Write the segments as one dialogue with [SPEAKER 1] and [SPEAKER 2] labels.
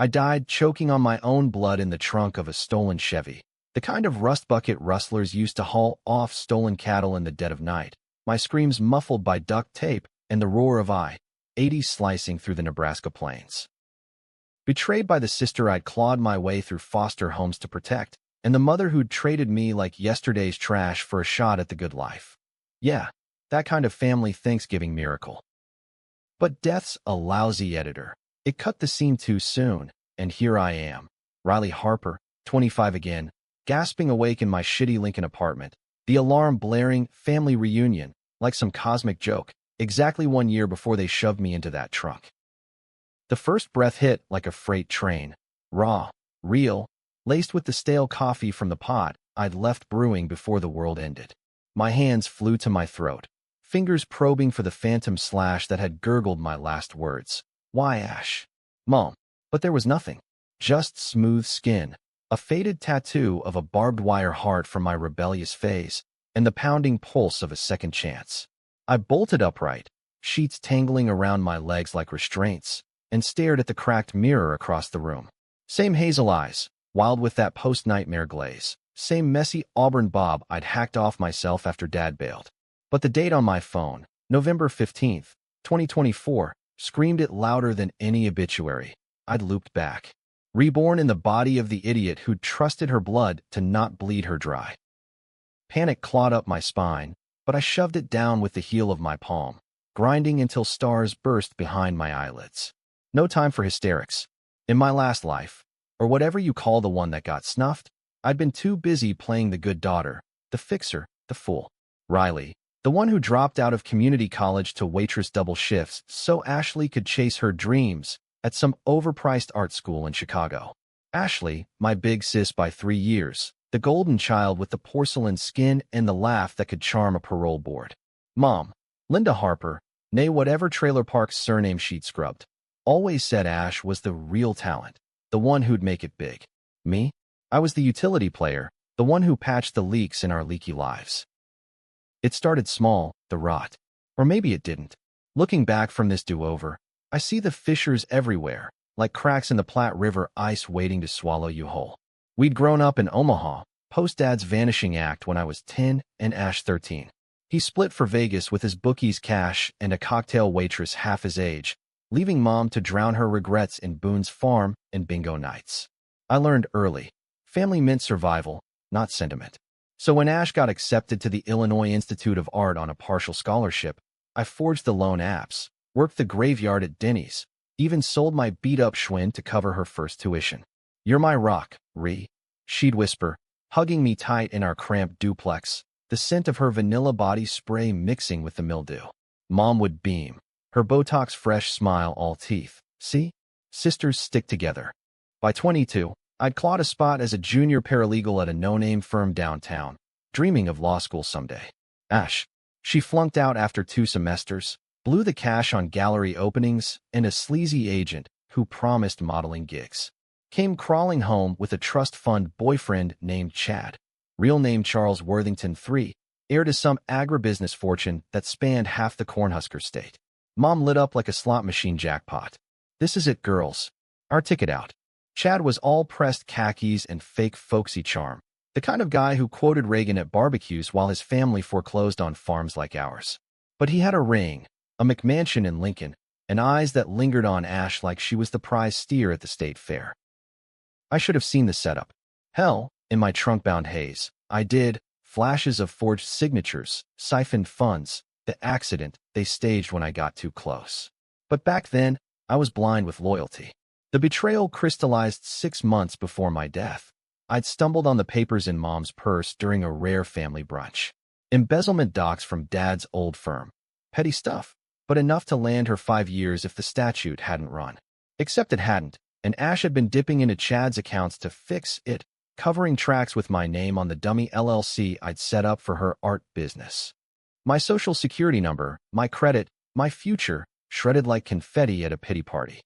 [SPEAKER 1] I died choking on my own blood in the trunk of a stolen Chevy, the kind of rust bucket rustlers used to haul off stolen cattle in the dead of night, my screams muffled by duct tape and the roar of I-80 slicing through the Nebraska plains. Betrayed by the sister I'd clawed my way through foster homes to protect, and the mother who'd traded me like yesterday's trash for a shot at the good life. Yeah, that kind of family Thanksgiving miracle. But death's a lousy editor. It cut the scene too soon, and here I am, Riley Harper, 25 again, gasping awake in my shitty Lincoln apartment, the alarm blaring, family reunion, like some cosmic joke, exactly 1 year before they shoved me into that truck. The first breath hit like a freight train, raw, real, laced with the stale coffee from the pot I'd left brewing before the world ended. My hands flew to my throat, fingers probing for the phantom slash that had gurgled my last words. Why, Ash? Mom. But there was nothing. Just smooth skin, a faded tattoo of a barbed wire heart from my rebellious phase, and the pounding pulse of a second chance. I bolted upright, sheets tangling around my legs like restraints, and stared at the cracked mirror across the room. Same hazel eyes, wild with that post-nightmare glaze. Same messy auburn bob I'd hacked off myself after Dad bailed. But the date on my phone, November 15th, 2024, screamed it louder than any obituary. I'd looped back, reborn in the body of the idiot who'd trusted her blood to not bleed her dry. Panic clawed up my spine, but I shoved it down with the heel of my palm, grinding until stars burst behind my eyelids. No time for hysterics. In my last life, or whatever you call the one that got snuffed, I'd been too busy playing the good daughter, the fixer, the fool. Riley, the one who dropped out of community college to waitress double shifts so Ashley could chase her dreams at some overpriced art school in Chicago. Ashley, my big sis by 3 years, the golden child with the porcelain skin and the laugh that could charm a parole board. Mom, Linda Harper, nay whatever trailer park's surname she'd scrubbed, always said Ash was the real talent, the one who'd make it big. Me? I was the utility player, the one who patched the leaks in our leaky lives. It started small, the rot. Or maybe it didn't. Looking back from this do-over, I see the fissures everywhere, like cracks in the Platte River ice waiting to swallow you whole. We'd grown up in Omaha, post-Dad's vanishing act when I was 10 and Ash 13. He split for Vegas with his bookie's cash and a cocktail waitress half his age, leaving Mom to drown her regrets in Boone's Farm and bingo nights. I learned early. Family meant survival, not sentiment. So when Ash got accepted to the Illinois Institute of Art on a partial scholarship, I forged the loan apps, worked the graveyard at Denny's, even sold my beat-up Schwinn to cover her first tuition. "You're my rock, Ree," she'd whisper, hugging me tight in our cramped duplex, the scent of her vanilla body spray mixing with the mildew. Mom would beam, her Botox-fresh smile all teeth. See? Sisters stick together. By 22, I'd clawed a spot as a junior paralegal at a no-name firm downtown, dreaming of law school someday. Ash. She flunked out after 2 semesters, blew the cash on gallery openings, and a sleazy agent who promised modeling gigs. Came crawling home with a trust fund boyfriend named Chad, real name Charles Worthington III, heir to some agribusiness fortune that spanned half the Cornhusker state. Mom lit up like a slot machine jackpot. "This is it, girls. Our ticket out." Chad was all pressed khakis and fake folksy charm, the kind of guy who quoted Reagan at barbecues while his family foreclosed on farms like ours. But he had a ring, a McMansion in Lincoln, and eyes that lingered on Ash like she was the prize steer at the state fair. I should have seen the setup. Hell, in my trunk-bound haze, I did. Flashes of forged signatures, siphoned funds, the accident they staged when I got too close. But back then, I was blind with loyalty. The betrayal crystallized 6 months before my death. I'd stumbled on the papers in Mom's purse during a rare family brunch. Embezzlement docs from Dad's old firm. Petty stuff, but enough to land her 5 years if the statute hadn't run. Except it hadn't, and Ash had been dipping into Chad's accounts to fix it, covering tracks with my name on the dummy LLC I'd set up for her art business. My social security number, my credit, my future, shredded like confetti at a pity party.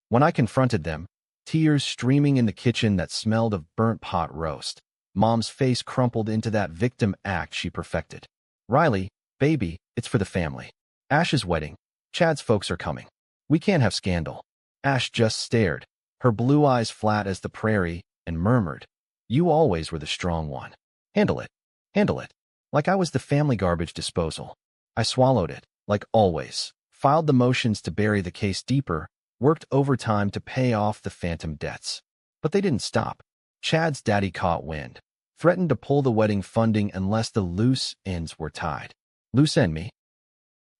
[SPEAKER 1] When I confronted them, tears streaming in the kitchen that smelled of burnt pot roast, Mom's face crumpled into that victim act she perfected. "Riley, baby, it's for the family. Ash's wedding. Chad's folks are coming. We can't have scandal." Ash just stared, her blue eyes flat as the prairie, and murmured, "You always were the strong one. Handle it. Handle it." Like I was the family garbage disposal. I swallowed it, like always, filed the motions to bury the case deeper, worked overtime to pay off the phantom debts. But they didn't stop. Chad's daddy caught wind, threatened to pull the wedding funding unless the loose ends were tied. Loose end me?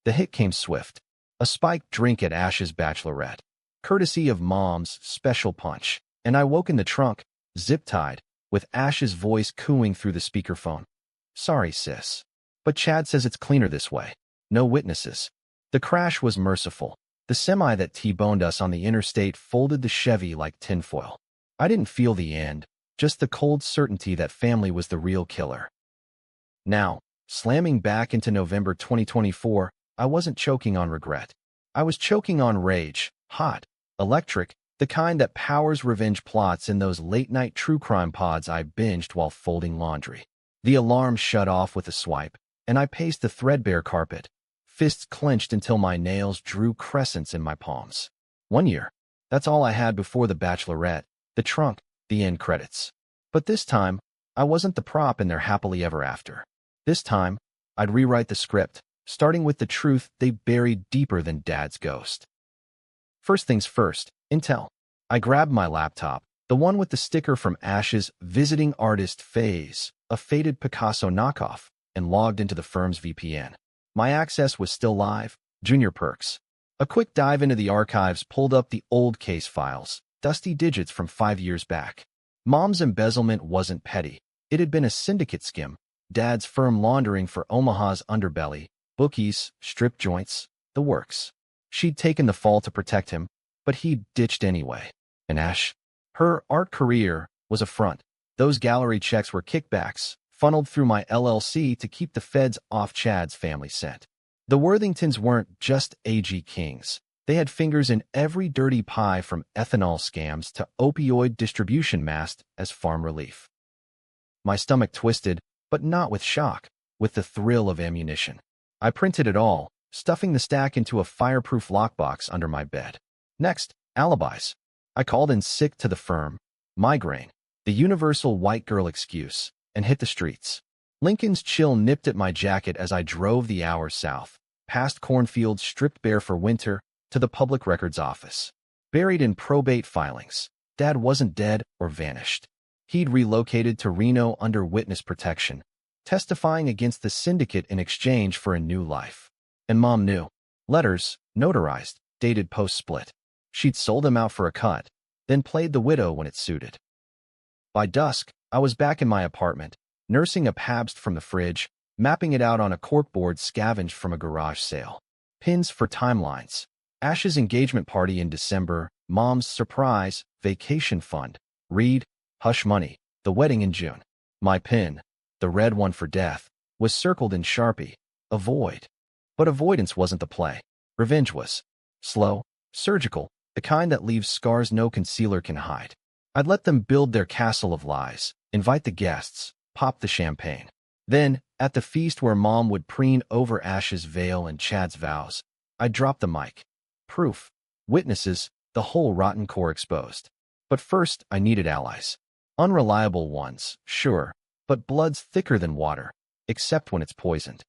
[SPEAKER 1] The hit came swift. A spiked drink at Ash's bachelorette, courtesy of Mom's special punch, and I woke in the trunk, zip-tied, with Ash's voice cooing through the speakerphone. "Sorry, sis. But Chad says it's cleaner this way. No witnesses." The crash was merciful. The semi that T-boned us on the interstate folded the Chevy like tinfoil. I didn't feel the end, just the cold certainty that family was the real killer. Now, slamming back into November 2024, I wasn't choking on regret. I was choking on rage, hot, electric, the kind that powers revenge plots in those late-night true crime pods I binged while folding laundry. The alarm shut off with a swipe, and I paced the threadbare carpet, fists clenched until my nails drew crescents in my palms. 1 year. That's all I had before the bachelorette, the trunk, the end credits. But this time, I wasn't the prop in their happily ever after. This time, I'd rewrite the script, starting with the truth they buried deeper than Dad's ghost. First things first, Intel. I grabbed my laptop, the one with the sticker from Ash's visiting artist phase, a faded Picasso knockoff, and logged into the firm's VPN. My access was still live, junior perks. A quick dive into the archives pulled up the old case files, dusty digits from 5 years back. Mom's embezzlement wasn't petty. It had been a syndicate skim, Dad's firm laundering for Omaha's underbelly, bookies, strip joints, the works. She'd taken the fall to protect him, but he'd ditched anyway. And Ash? Her art career was a front. Those gallery checks were kickbacks, funneled through my LLC to keep the feds off Chad's family scent. The Worthingtons weren't just AG kings. They had fingers in every dirty pie from ethanol scams to opioid distribution masked as farm relief. My stomach twisted, but not with shock, with the thrill of ammunition. I printed it all, stuffing the stack into a fireproof lockbox under my bed. Next, alibis. I called in sick to the firm, migraine, the universal white girl excuse, and hit the streets. Lincoln's chill nipped at my jacket as I drove the hours south, past cornfields stripped bare for winter, to the public records office. Buried in probate filings, Dad wasn't dead or vanished. He'd relocated to Reno under witness protection, testifying against the syndicate in exchange for a new life. And Mom knew. Letters, notarized, dated post-split. She'd sold him out for a cut, then played the widow when it suited. By dusk, I was back in my apartment, nursing a Pabst from the fridge, mapping it out on a corkboard scavenged from a garage sale. Pins for timelines. Ash's engagement party in December, Mom's surprise, vacation fund, Reed, hush money, the wedding in June. My pin, the red one for death, was circled in Sharpie. Avoid. But avoidance wasn't the play. Revenge was. Slow, surgical, the kind that leaves scars no concealer can hide. I'd let them build their castle of lies, invite the guests, pop the champagne. Then, at the feast where Mom would preen over Ash's veil and Chad's vows, I'd drop the mic. Proof. Witnesses, the whole rotten core exposed. But first, I needed allies. Unreliable ones, sure, but blood's thicker than water, except when it's poisoned.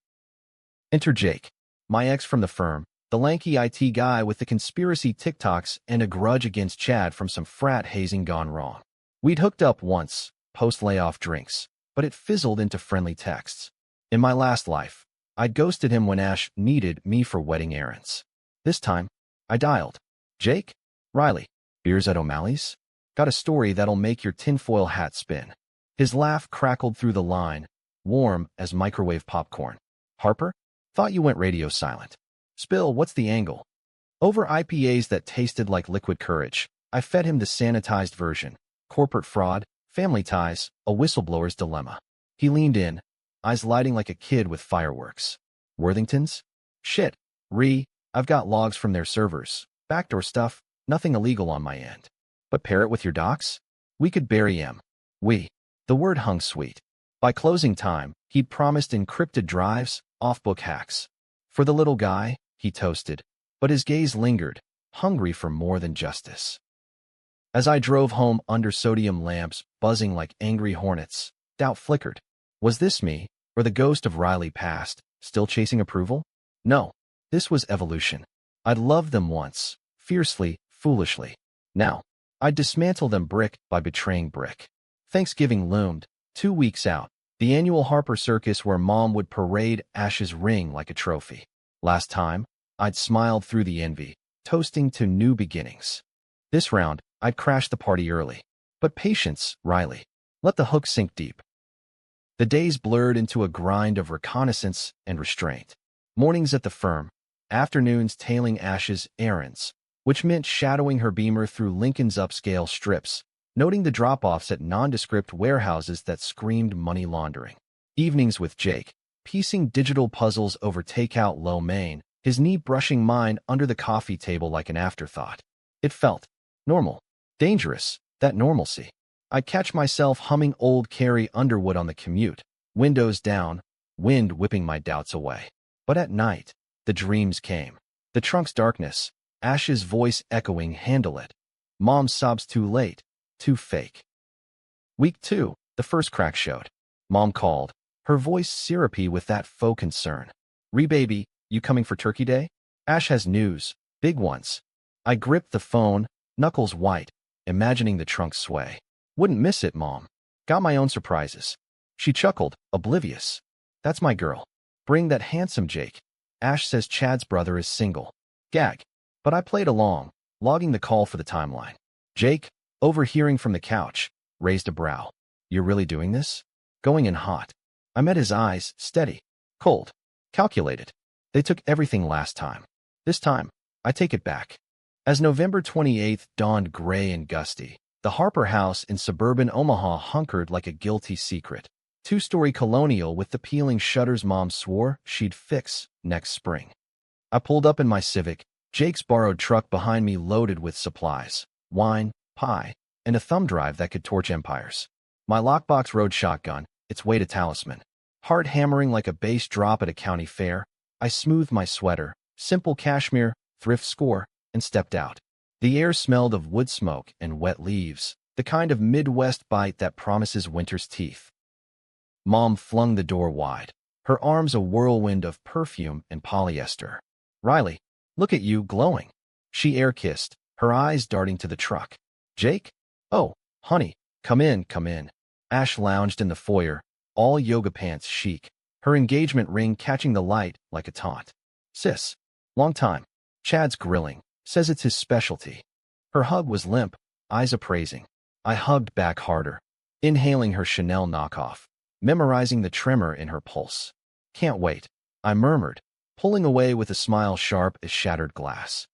[SPEAKER 1] Enter Jake, my ex from the firm, the lanky IT guy with the conspiracy TikToks and a grudge against Chad from some frat hazing gone wrong. We'd hooked up once, post-layoff drinks, but it fizzled into friendly texts. In my last life, I'd ghosted him when Ash needed me for wedding errands. This time, I dialed. Jake? Riley. Beers at O'Malley's? Got a story that'll make your tinfoil hat spin. His laugh crackled through the line, warm as microwave popcorn. Harper? Thought you went radio silent. Spill, what's the angle? Over IPAs that tasted like liquid courage, I fed him the sanitized version. Corporate fraud, family ties, a whistleblower's dilemma. He leaned in, eyes lighting like a kid with fireworks. Worthingtons? Shit. I've got logs from their servers. Backdoor stuff, nothing illegal on my end. But pair it with your docs? We could bury him. The word hung sweet. By closing time, he'd promised encrypted drives, off-book hacks. For the little guy, he toasted, but his gaze lingered, hungry for more than justice. As I drove home under sodium lamps buzzing like angry hornets, doubt flickered. Was this me, or the ghost of Riley past, still chasing approval? No, this was evolution. I'd loved them once, fiercely, foolishly. Now, I'd dismantle them brick by betraying brick. Thanksgiving loomed, 2 weeks out, the annual Harper Circus where Mom would parade Ash's ring like a trophy. Last time, I'd smiled through the envy, toasting to new beginnings. This round, I'd crashed the party early. But patience, Riley. Let the hook sink deep. The days blurred into a grind of reconnaissance and restraint. Mornings at the firm, afternoons tailing Ash's errands, which meant shadowing her Beamer through Lincoln's upscale strips, noting the drop-offs at nondescript warehouses that screamed money laundering. Evenings with Jake, piecing digital puzzles over takeout lo mein, his knee brushing mine under the coffee table like an afterthought. It felt normal, dangerous, that normalcy. I'd catch myself humming old Carrie Underwood on the commute, windows down, wind whipping my doubts away. But at night, the dreams came. The trunk's darkness, Ash's voice echoing, "Handle it." Mom's sobs, "Too late, too fake." Week 2, the first crack showed. Mom called, her voice syrupy with that faux concern. "Baby, you coming for Turkey Day? Ash has news, big ones." I gripped the phone, knuckles white, imagining the trunk sway. "Wouldn't miss it, Mom. Got my own surprises." She chuckled, oblivious. "That's my girl. Bring that handsome Jake. Ash says Chad's brother is single." Gag. But I played along, logging the call for the timeline. Jake, overhearing from the couch, raised a brow. "You're really doing this?" Going in hot. I met his eyes, steady, cold, calculated. They took everything last time. This time, I take it back. As November 28th dawned gray and gusty, the Harper house in suburban Omaha hunkered like a guilty secret. 2-story colonial with the peeling shutters Mom swore she'd fix next spring. I pulled up in my Civic, Jake's borrowed truck behind me loaded with supplies, wine, pie, and a thumb drive that could torch empires. My lockbox rode shotgun, its weight a talisman. Heart hammering like a bass drop at a county fair, I smoothed my sweater, simple cashmere, thrift score, and stepped out. The air smelled of wood smoke and wet leaves, the kind of Midwest bite that promises winter's teeth. Mom flung the door wide, her arms a whirlwind of perfume and polyester. "Riley, look at you, glowing." She air-kissed, her eyes darting to the truck. "Jake? Oh, honey, come in, come in." Ash lounged in the foyer, all yoga pants chic, her engagement ring catching the light like a taunt. "Sis, long time." Chad's grilling, says it's his specialty. Her hug was limp, eyes appraising. I hugged back harder, inhaling her Chanel knockoff, memorizing the tremor in her pulse. "Can't wait," I murmured, pulling away with a smile sharp as shattered glass.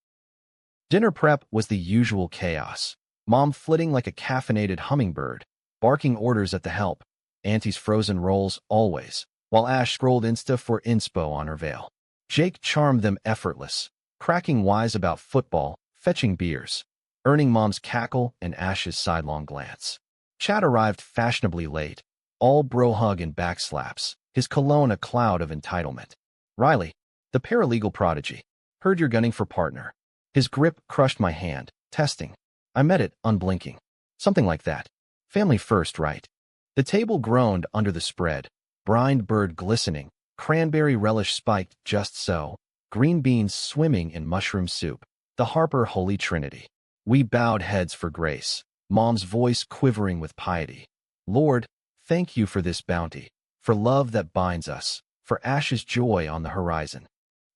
[SPEAKER 1] Dinner prep was the usual chaos. Mom flitting like a caffeinated hummingbird, barking orders at the help, Auntie's frozen rolls always, while Ash scrolled Insta for inspo on her veil. Jake charmed them effortless, cracking wise about football, fetching beers, earning Mom's cackle and Ash's sidelong glance. Chad arrived fashionably late, all bro hug and backslaps, his cologne a cloud of entitlement. "Riley, the paralegal prodigy, heard you're gunning for partner." His grip crushed my hand, testing. I met it, unblinking. Something like that. Family first, right? The table groaned under the spread, brined bird glistening, cranberry relish spiked just so, green beans swimming in mushroom soup, the Harper holy trinity. We bowed heads for grace, Mom's voice quivering with piety. "Lord, thank you for this bounty, for love that binds us, for Ash's joy on the horizon."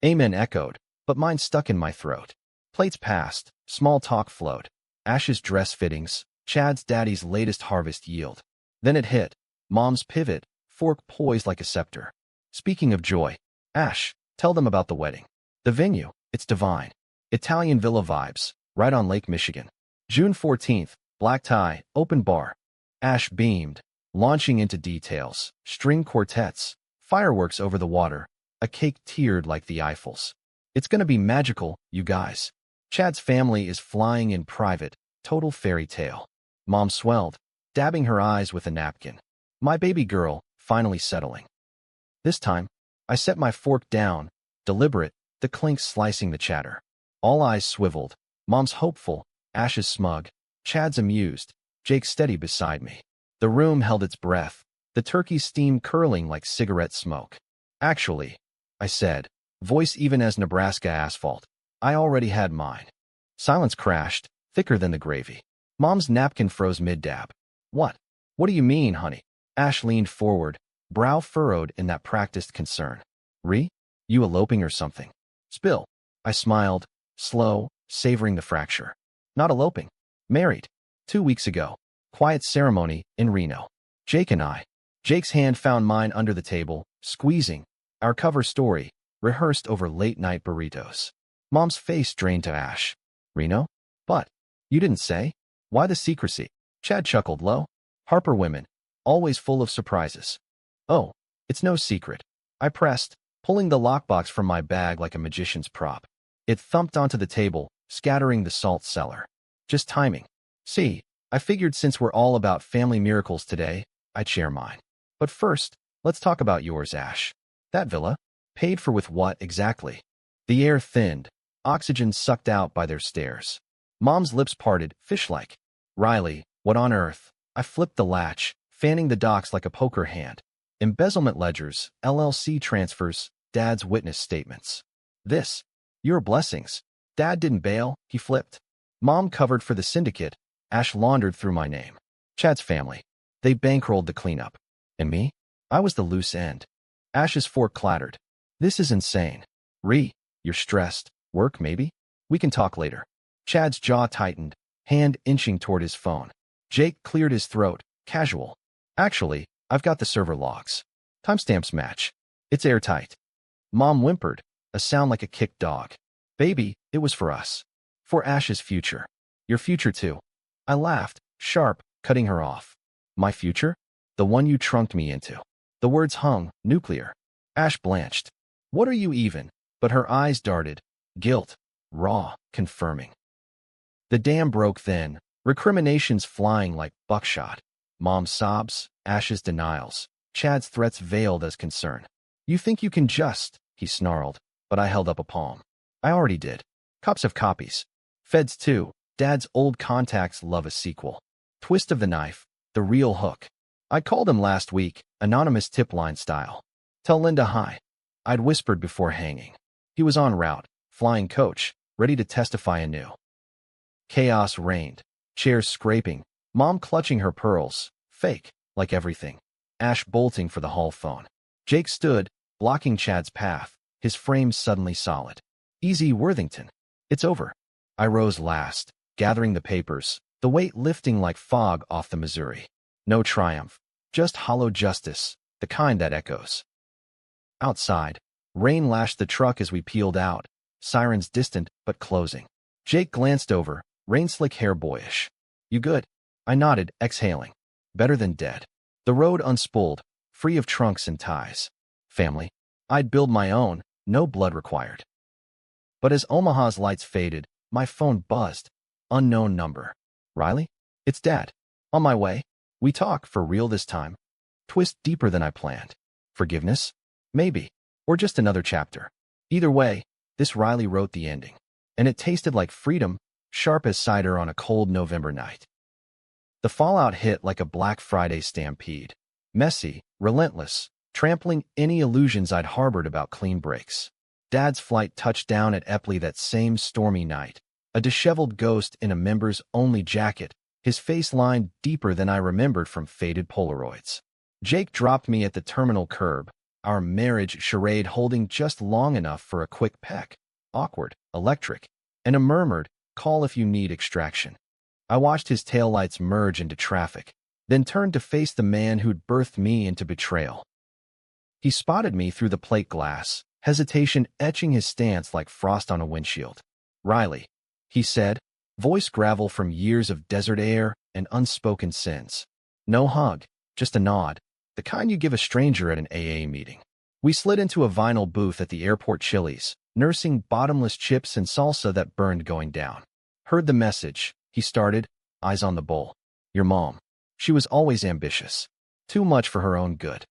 [SPEAKER 1] Amen echoed, but mine stuck in my throat. Plates passed, small talk flowed. Ash's dress fittings, Chad's daddy's latest harvest yield. Then it hit, Mom's pivot, fork poised like a scepter. "Speaking of joy, Ash, tell them about the wedding." "The venue, it's divine. Italian villa vibes, right on Lake Michigan. June 14th, black tie, open bar." Ash beamed, launching into details, string quartets, fireworks over the water, a cake tiered like the Eiffels. "It's gonna be magical, you guys. Chad's family is flying in private, total fairy tale." Mom swelled, dabbing her eyes with a napkin. My baby girl, finally settling. This time, I set my fork down, deliberate, the clink slicing the chatter. All eyes swiveled, Mom's hopeful, Ash's smug, Chad's amused, Jake steady beside me. The room held its breath, the turkey's steam curling like cigarette smoke. Actually, I said, voice even as Nebraska asphalt, I already had mine. Silence crashed, thicker than the gravy. Mom's napkin froze mid-dab. What? What do you mean, honey? Ash leaned forward, brow furrowed in that practiced concern. You eloping or something? Spill. I smiled, slow, savoring the fracture. Not eloping. Married. 2 weeks ago. Quiet ceremony in Reno. Jake and I. Jake's hand found mine under the table, squeezing. Our cover story, rehearsed over late-night burritos. Mom's face drained to ash. Reno? But, you didn't say? Why the secrecy? Chad chuckled low. Harper women, always full of surprises. Oh, it's no secret. I pressed, pulling the lockbox from my bag like a magician's prop. It thumped onto the table, scattering the salt cellar. Just timing. See, I figured since we're all about family miracles today, I'd share mine. But first, let's talk about yours, Ash. That villa? Paid for with what exactly? The air thinned, oxygen sucked out by their stares. Mom's lips parted, fish-like. Riley, what on earth? I flipped the latch, fanning the docs like a poker hand. Embezzlement ledgers, LLC transfers, Dad's witness statements. This. Your blessings. Dad didn't bail, he flipped. Mom covered for the syndicate. Ash laundered through my name. Chad's family. They bankrolled the cleanup. And me? I was the loose end. Ash's fork clattered. This is insane. You're stressed. Work, maybe? We can talk later. Chad's jaw tightened, hand inching toward his phone. Jake cleared his throat, casual. Actually, I've got the server logs. Timestamps match. It's airtight. Mom whimpered, a sound like a kicked dog. Baby, it was for us. For Ash's future. Your future too. I laughed, sharp, cutting her off. My future? The one you trunked me into. The words hung, nuclear. Ash blanched. What are you even? But her eyes darted. Guilt. Raw, confirming. The dam broke then, recriminations flying like buckshot. Mom's sobs, Ash's denials, Chad's threats veiled as concern. You think you can just, he snarled, but I held up a palm. I already did. Cops have copies. Feds too. Dad's old contacts love a sequel. Twist of the knife, the real hook. I called him last week, anonymous tip line style. Tell Linda hi. I'd whispered before hanging. He was en route, flying coach, ready to testify anew. Chaos reigned, chairs scraping, Mom clutching her pearls, fake, like everything. Ash bolting for the hall phone. Jake stood, blocking Chad's path, his frame suddenly solid. Easy, Worthington. It's over. I rose last, gathering the papers, the weight lifting like fog off the Missouri. No triumph, just hollow justice, the kind that echoes. Outside, rain lashed the truck as we peeled out, sirens distant but closing. Jake glanced over, rain-slick hair boyish. You good? I nodded, exhaling. Better than dead. The road unspooled, free of trunks and ties. Family. I'd build my own, no blood required. But as Omaha's lights faded, my phone buzzed. Unknown number. Riley? It's Dad. On my way. We talk for real this time. Twist deeper than I planned. Forgiveness? Maybe. Or just another chapter. Either way, this Riley wrote the ending. And it tasted like freedom, sharp as cider on a cold November night. The fallout hit like a Black Friday stampede. Messy, relentless, trampling any illusions I'd harbored about clean breaks. Dad's flight touched down at Epley that same stormy night. A disheveled ghost in a members-only jacket, his face lined deeper than I remembered from faded Polaroids. Jake dropped me at the terminal curb, our marriage charade holding just long enough for a quick peck. Awkward, electric, and a murmured, call if you need extraction. I watched his taillights merge into traffic, then turned to face the man who'd birthed me into betrayal. He spotted me through the plate glass, hesitation etching his stance like frost on a windshield. Riley, he said, voice gravel from years of desert air and unspoken sins. No hug, just a nod, the kind you give a stranger at an AA meeting. We slid into a vinyl booth at the airport Chili's, nursing bottomless chips and salsa that burned going down. Heard the message, he started, eyes on the bowl. Your mom. She was always ambitious. Too much for her own good.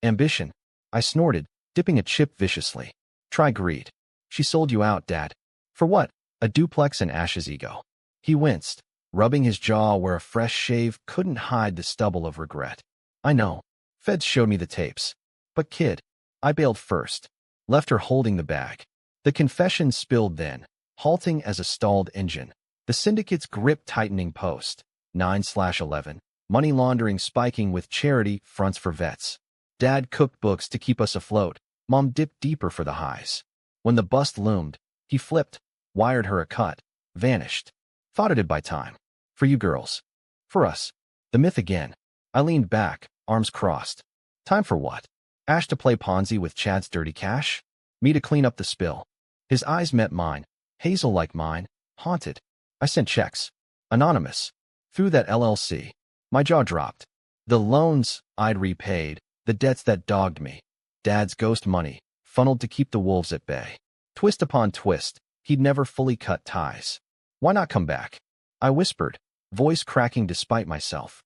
[SPEAKER 1] Ambition. I snorted, dipping a chip viciously. Try greed. She sold you out, Dad. For what? A duplex and Ash's ego. He winced, rubbing his jaw where a fresh shave couldn't hide the stubble of regret. I know. Feds showed me the tapes. But kid, I bailed first. Left her holding the bag. The confession spilled then, halting as a stalled engine. The syndicate's grip tightening post. 9/11. Money laundering spiking with charity fronts for vets. Dad cooked books to keep us afloat. Mom dipped deeper for the highs. When the bust loomed, he flipped, wired her a cut, vanished. Thought it'd buy time. For you girls. For us. The myth again. I leaned back, arms crossed. Time for what? Ash to play Ponzi with Chad's dirty cash? Me to clean up the spill. His eyes met mine, hazel like mine, haunted. I sent checks. Anonymous. Through that LLC. My jaw dropped. The loans I'd repaid, the debts that dogged me. Dad's ghost money, funneled to keep the wolves at bay. Twist upon twist, he'd never fully cut ties. Why not come back? I whispered, voice cracking despite myself.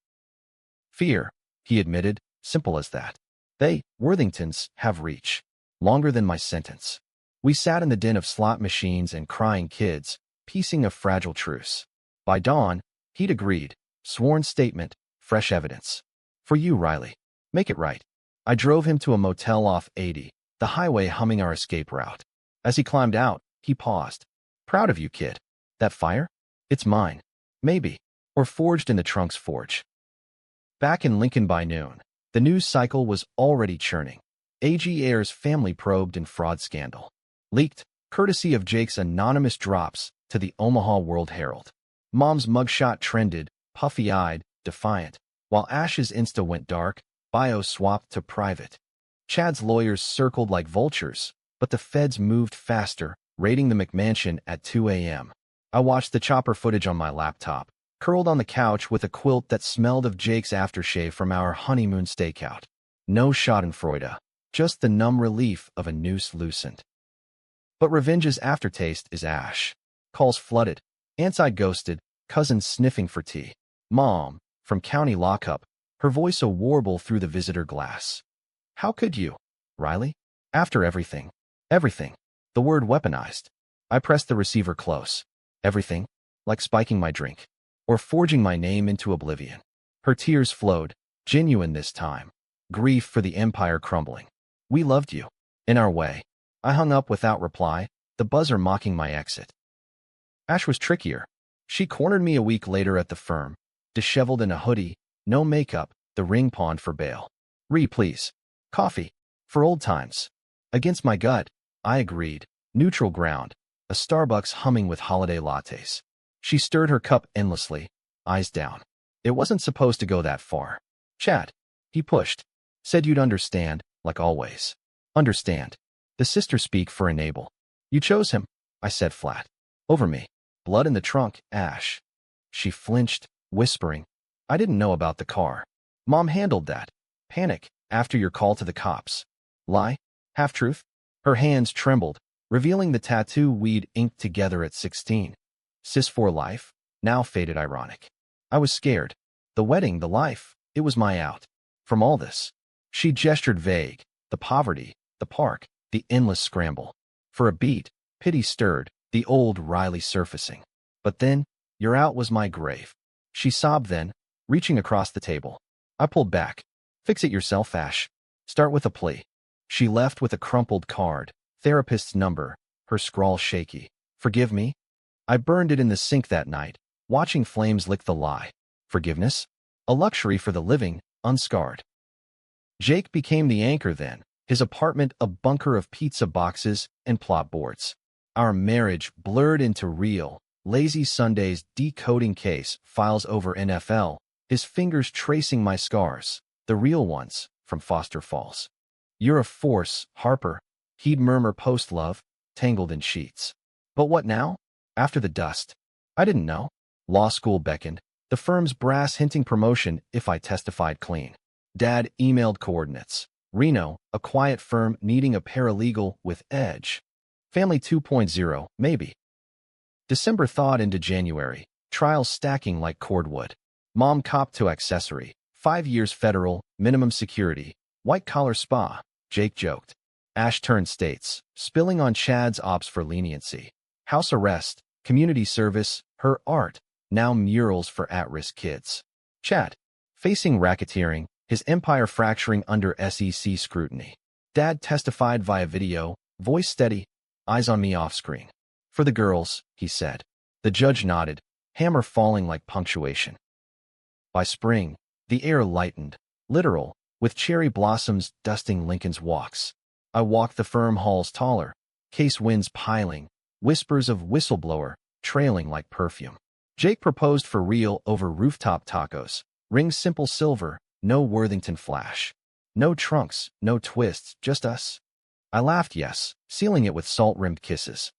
[SPEAKER 1] Fear, he admitted, simple as that. They, Worthingtons, have reach. Longer than my sentence. We sat in the den of slot machines and crying kids, piecing a fragile truce. By dawn, he'd agreed. Sworn statement, fresh evidence. For you, Riley. Make it right. I drove him to a motel off 80, the highway humming our escape route. As he climbed out, he paused. Proud of you, kid. That fire? It's mine. Maybe. Or forged in the trunk's forge. Back in Lincoln by noon, the news cycle was already churning. A.G. Ayer's family probed in fraud scandal. Leaked, courtesy of Jake's anonymous drops, to the Omaha World Herald. Mom's mugshot trended, puffy-eyed, defiant, while Ash's Insta went dark, bio swapped to private. Chad's lawyers circled like vultures, but the feds moved faster, raiding the McMansion at 2 a.m. I watched the chopper footage on my laptop, curled on the couch with a quilt that smelled of Jake's aftershave from our honeymoon stakeout. No schadenfreude, just the numb relief of a noose loosened. But revenge's aftertaste is Ash. Calls flooded, aunts I ghosted, cousins sniffing for tea. Mom, from county lockup, her voice a warble through the visitor glass. How could you, Riley? After everything. Everything. The word weaponized. I pressed the receiver close. Everything? Like spiking my drink. Or forging my name into oblivion. Her tears flowed, genuine this time. Grief for the empire crumbling. We loved you. In our way. I hung up without reply, the buzzer mocking my exit. Ash was trickier. She cornered me a week later at the firm, disheveled in a hoodie, no makeup, the ring pawned for bail. Please. Coffee. For old times. Against my gut, I agreed. Neutral ground. A Starbucks humming with holiday lattes. She stirred her cup endlessly, eyes down. It wasn't supposed to go that far. Chad. He pushed. Said you'd understand, like always. Understand. The sister speak for enable. You chose him, I said flat. Over me. Blood in the trunk, Ash. She flinched, whispering. I didn't know about the car. Mom handled that. Panic, after your call to the cops. Lie? Half-truth? Her hands trembled, revealing the tattoo we'd inked together at 16. Sis for life? Now faded ironic. I was scared. The wedding, the life, it was my out. From all this. She gestured vague. The poverty, the park, the endless scramble. For a beat, pity stirred, the old Riley surfacing. But then, your out was my grave. She sobbed then, reaching across the table. I pulled back. Fix it yourself, Ash. Start with a plea. She left with a crumpled card, therapist's number, her scrawl shaky. Forgive me? I burned it in the sink that night, watching flames lick the lie. Forgiveness? A luxury for the living, unscarred. Jake became the anchor then, his apartment a bunker of pizza boxes and plot boards. Our marriage blurred into real, lazy Sundays decoding case files over NFL, his fingers tracing my scars, the real ones, from Foster Falls. You're a force, Harper, he'd murmur post-love, tangled in sheets. But what now? After the dust. I didn't know. Law school beckoned, the firm's brass hinting promotion if I testified clean. Dad emailed coordinates. Reno, a quiet firm needing a paralegal with edge. Family 2.0, maybe. December thawed into January, trials stacking like cordwood. Mom copped to accessory, 5 years federal, minimum security, white-collar spa, Jake joked. Ash turned states, spilling on Chad's ops for leniency. House arrest, community service, her art, now murals for at-risk kids. Chat. Facing racketeering, his empire fracturing under SEC scrutiny. Dad testified via video, voice steady, eyes on me off-screen. For the girls, he said. The judge nodded, hammer falling like punctuation. By spring, the air lightened, literal, with cherry blossoms dusting Lincoln's walks. I walked the firm halls taller, case winds piling, whispers of whistleblower trailing like perfume. Jake proposed for real over rooftop tacos, rings simple silver, no Worthington flash. No trunks, no twists, just us. I laughed yes, sealing it with salt-rimmed kisses.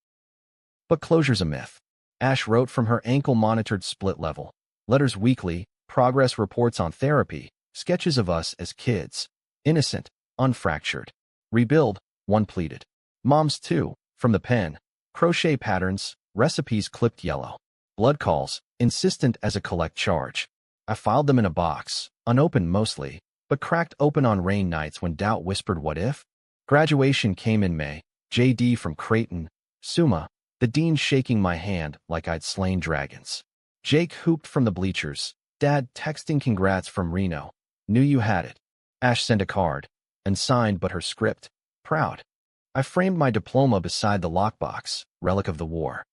[SPEAKER 1] But closure's a myth. Ash wrote from her ankle-monitored split level. Letters weekly, progress reports on therapy, sketches of us as kids. Innocent, unfractured. Rebuild, one pleaded. Mom's too, from the pen. Crochet patterns, recipes clipped yellow. Blood calls, insistent as a collect charge. I filed them in a box, unopened mostly, but cracked open on rain nights when doubt whispered what if? Graduation came in May, JD from Creighton, Summa, the dean shaking my hand like I'd slain dragons. Jake hooped from the bleachers, Dad texting congrats from Reno. Knew you had it. Ash sent a card, and signed but her script, proud. I framed my diploma beside the lockbox, relic of the war.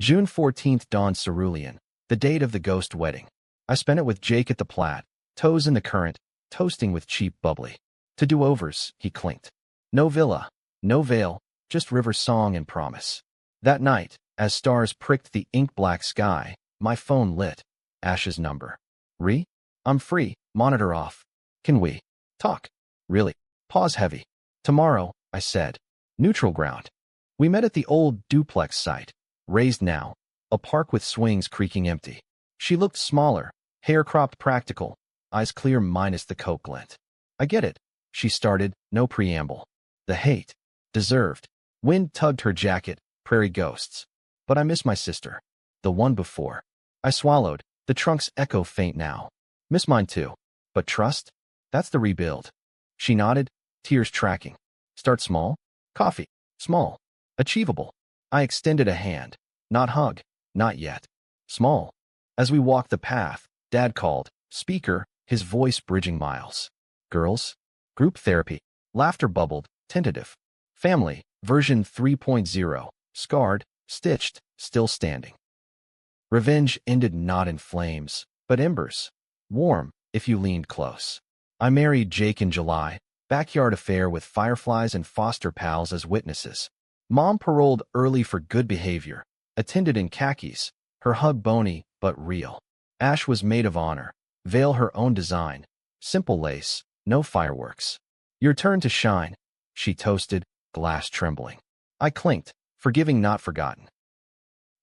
[SPEAKER 1] June 14th dawned cerulean, the date of the ghost wedding. I spent it with Jake at the Platte, toes in the current, toasting with cheap bubbly. To do-overs, he clinked. No villa, no veil, just river song and promise. That night, as stars pricked the ink-black sky, my phone lit. Ash's number. I'm free, monitor off. Can we talk? Really? Pause heavy. Tomorrow, I said. Neutral ground. We met at the old duplex site, raised now, a park with swings creaking empty. She looked smaller, hair cropped practical, eyes clear minus the coke glint. I get it, she started, no preamble. The hate. Deserved. Wind tugged her jacket, prairie ghosts. But I miss my sister. The one before. I swallowed, the trunk's echo faint now. Miss mine too. But trust? That's the rebuild. She nodded, tears tracking. Start small? Coffee. Small. Achievable. I extended a hand. Not hug. Not yet. Small. As we walked the path, Dad called, speaker, his voice bridging miles. Girls? Group therapy. Laughter bubbled, tentative. Family, version 3.0, scarred, stitched, still standing. Revenge ended not in flames, but embers. Warm, if you leaned close. I married Jake in July, backyard affair with fireflies and foster pals as witnesses. Mom paroled early for good behavior, attended in khakis, her hug bony but real. Ash was maid of honor, veil her own design, simple lace, no fireworks. Your turn to shine, she toasted, glass trembling. I clinked, forgiving not forgotten.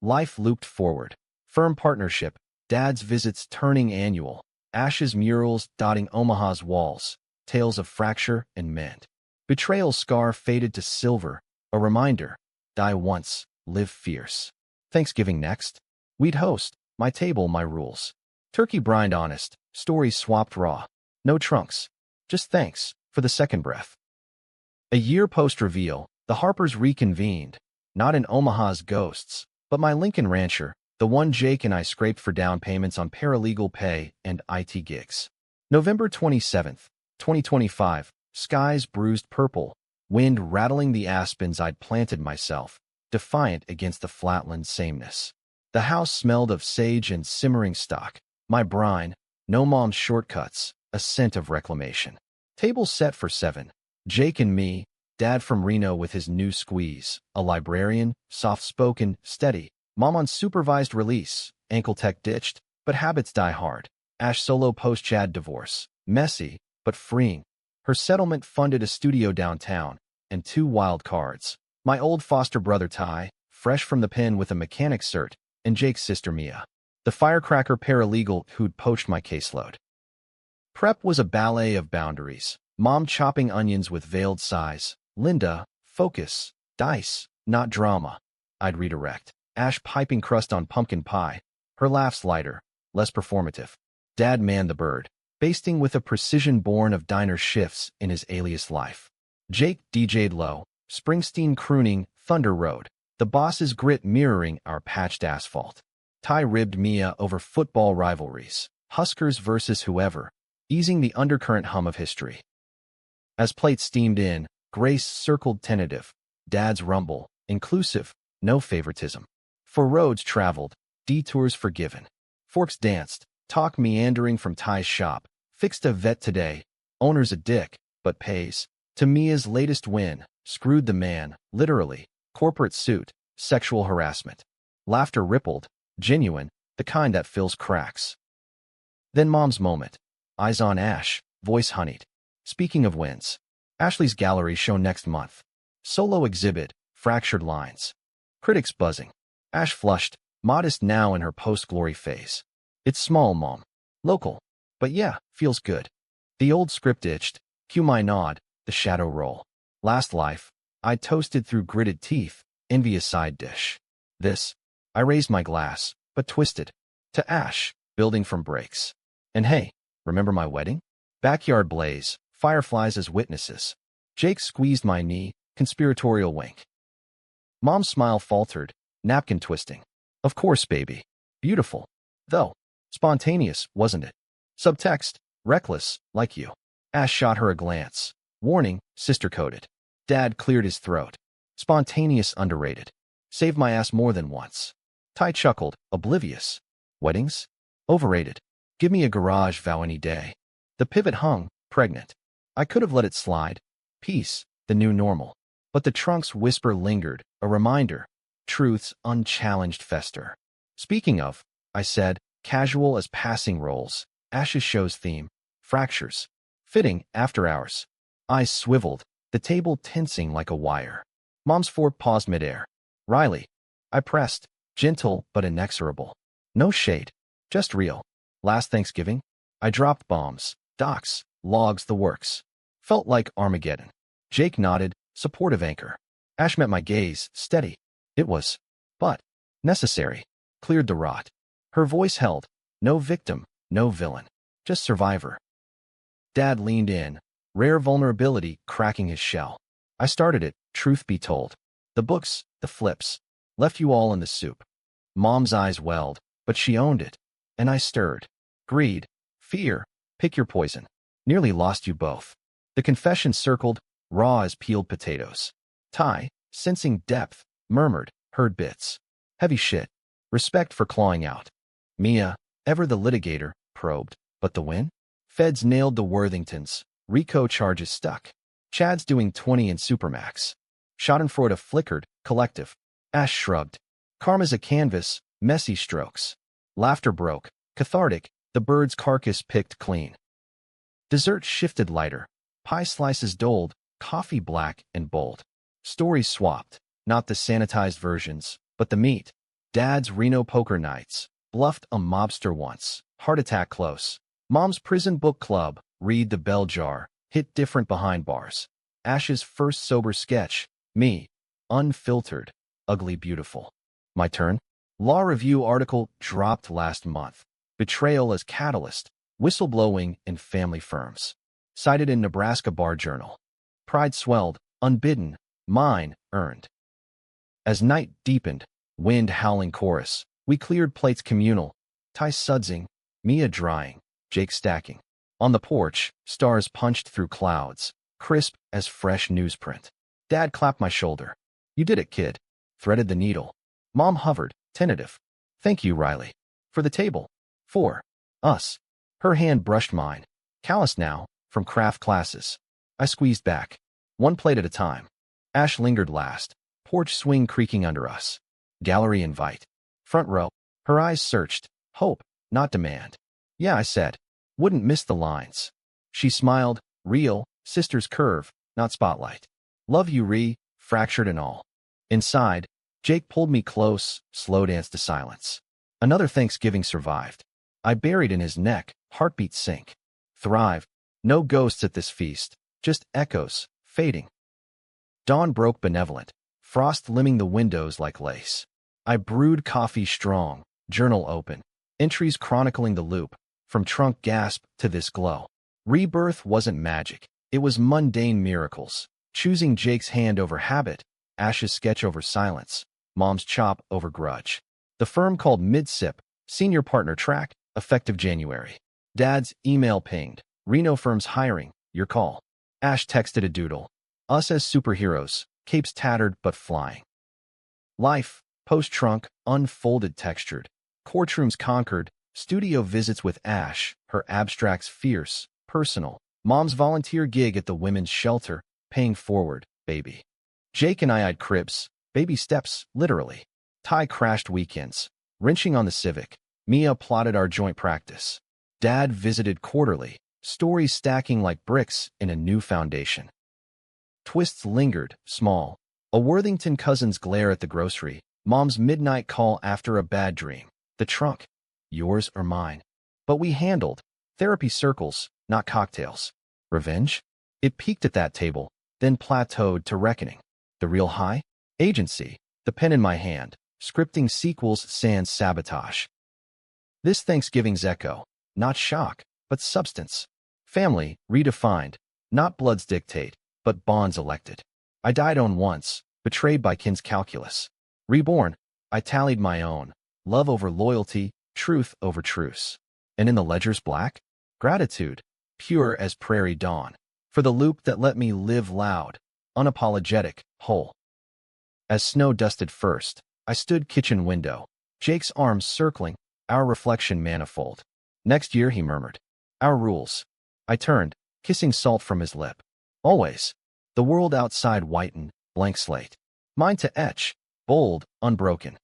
[SPEAKER 1] Life looped forward, firm partnership, Dad's visits turning annual, Ash's murals dotting Omaha's walls, tales of fracture and mend. Betrayal scar faded to silver, a reminder, die once, live fierce. Thanksgiving next? We'd host, my table, my rules. Turkey brined honest, stories swapped raw. No trunks, just thanks for the second breath. A year post-reveal, the Harpers reconvened, not in Omaha's ghosts, but my Lincoln rancher, the one Jake and I scraped for down payments on paralegal pay and IT gigs. November 27th, 2025, skies bruised purple, wind rattling the aspens I'd planted myself, defiant against the flatland sameness. The house smelled of sage and simmering stock, my brine, no mom's shortcuts, a scent of reclamation. Table set for 7, Jake and me, Dad from Reno with his new squeeze, a librarian, soft-spoken, steady, Mom on supervised release, ankle tech ditched, but habits die hard. Ash solo post-Chad divorce, messy, but freeing. Her settlement funded a studio downtown, and 2 wild cards. My old foster brother Ty, fresh from the pen with a mechanic cert, and Jake's sister Mia, the firecracker paralegal who'd poached my caseload. Prep was a ballet of boundaries. Mom chopping onions with veiled sighs. Linda, focus, dice, not drama. I'd redirect. Ash piping crust on pumpkin pie. Her laughs lighter, less performative. Dad manned the bird, basting with a precision born of diner shifts in his alias life. Jake DJ'd low, Springsteen crooning Thunder Road, the boss's grit mirroring our patched asphalt. Ty ribbed Mia over football rivalries, Huskers versus whoever, easing the undercurrent hum of history. As plates steamed in, Grace circled tentative, Dad's rumble, inclusive, no favoritism. For roads traveled, detours forgiven. Forks danced, talk meandering from Ty's shop, fixed a vet today, owner's a dick, but pays. To Mia's latest win, screwed the man, literally, corporate suit, sexual harassment. Laughter rippled, genuine, the kind that fills cracks. Then Mom's moment. Eyes on Ash, voice honeyed. Speaking of wins, Ashley's gallery show next month. Solo exhibit, fractured lines. Critics buzzing. Ash flushed, modest now in her post-glory phase. It's small, Mom. Local. But yeah, feels good. The old script itched. Cue my nod, the shadow roll. Last life, I toasted through gritted teeth, envious side dish. This, I raised my glass, but twisted. To Ash, building from breaks. And hey, remember my wedding? Backyard blaze, fireflies as witnesses. Jake squeezed my knee, conspiratorial wink. Mom's smile faltered, napkin twisting. Of course, baby. Beautiful. Though, spontaneous, wasn't it? Subtext, reckless, like you. Ash shot her a glance. Warning, sister-coded. Dad cleared his throat. Spontaneous underrated. Saved my ass more than once. Ty chuckled, oblivious. Weddings? Overrated. Give me a garage vow any day. The pivot hung, pregnant. I could have let it slide. Peace, the new normal. But the trunk's whisper lingered, a reminder. Truth's unchallenged fester. Speaking of, I said, casual as passing rolls. Ash's show's theme. Fractures. Fitting, after hours. Eyes swiveled, the table tensing like a wire. Mom's fork paused midair. Riley. I pressed, gentle but inexorable. No shade. Just real. Last Thanksgiving, I dropped bombs, docks, logs, the works. Felt like Armageddon. Jake nodded, supportive anchor. Ash met my gaze, steady. It was, but, necessary. Cleared the rot. Her voice held. No victim, no villain. Just survivor. Dad leaned in, rare vulnerability cracking his shell. I started it, truth be told. The books, the flips, left you all in the soup. Mom's eyes welled, but she owned it. And I stirred. Greed, fear, pick your poison. Nearly lost you both. The confession circled, raw as peeled potatoes. Ty, sensing depth, murmured, heard bits. Heavy shit. Respect for clawing out. Mia, ever the litigator, probed. But the win? Feds nailed the Worthingtons. RICO charges stuck. Chad's doing 20 in Supermax. Schadenfreude flickered, collective. Ash shrugged. Karma's a canvas, messy strokes. Laughter broke, cathartic, the bird's carcass picked clean. Dessert shifted lighter. Pie slices doled, coffee black and bold. Stories swapped, not the sanitized versions, but the meat. Dad's Reno poker nights. Bluffed a mobster once. Heart attack close. Mom's prison book club. Read the bell jar. Hit different behind bars. Ash's first sober sketch. Me. Unfiltered. Ugly beautiful. My turn. Law Review article dropped last month. Betrayal as catalyst. Whistleblowing in family firms. Cited in Nebraska Bar Journal. Pride swelled. Unbidden. Mine earned. As night deepened, wind howling chorus. We cleared plates communal. Ty sudsing. Mia drying. Jake stacking. On the porch, stars punched through clouds. Crisp as fresh newsprint. Dad clapped my shoulder. You did it, kid. Threaded the needle. Mom hovered, tentative. Thank you, Riley. For the table. For us. Her hand brushed mine. Callous now, from craft classes. I squeezed back. One plate at a time. Ash lingered last. Porch swing creaking under us. Gallery invite. Front row. Her eyes searched. Hope, not demand. Yeah, I said. Wouldn't miss the lines. She smiled. Real, sister's curve, not spotlight. Love you, fractured and all. Inside, Jake pulled me close, slow dance to silence. Another Thanksgiving survived. I buried in his neck, heartbeat sync. Thrive. No ghosts at this feast, just echoes, fading. Dawn broke benevolent, frost limming the windows like lace. I brewed coffee strong, journal open, entries chronicling the loop, from trunk gasp to this glow. Rebirth wasn't magic, it was mundane miracles. Choosing Jake's hand over habit, Ash's sketch over silence, Mom's chop over grudge. The firm called Midsip, senior partner track, effective January. Dad's email pinged. Reno firm's hiring, your call. Ash texted a doodle. Us as superheroes, capes tattered but flying. Life, post-trunk, unfolded textured. Courtrooms conquered, studio visits with Ash, her abstracts fierce, personal. Mom's volunteer gig at the women's shelter, paying forward, baby. Jake and I eyed cribs, baby steps, literally. Ty crashed weekends. Wrenching on the Civic. Mia plotted our joint practice. Dad visited quarterly, stories stacking like bricks in a new foundation. Twists lingered, small. A Worthington cousin's glare at the grocery. Mom's midnight call after a bad dream. The trunk. Yours or mine. But we handled. Therapy circles, not cocktails. Revenge? It peaked at that table, then plateaued to reckoning. The real high? Agency. The pen in my hand. Scripting sequels sans sabotage. This Thanksgiving's echo. Not shock, but substance. Family, redefined. Not bloods dictate, but bonds elected. I died on once, betrayed by kin's calculus. Reborn, I tallied my own. Love over loyalty, truth over truce. And in the ledger's black? Gratitude, pure as prairie dawn. For the loop that let me live loud, unapologetic, whole. As snow dusted first, I stood kitchen window. Jake's arms circling, our reflection manifold. Next year, he murmured. Our rules. I turned, kissing salt from his lip. Always. The world outside whitened, blank slate. Mine to etch, bold, unbroken.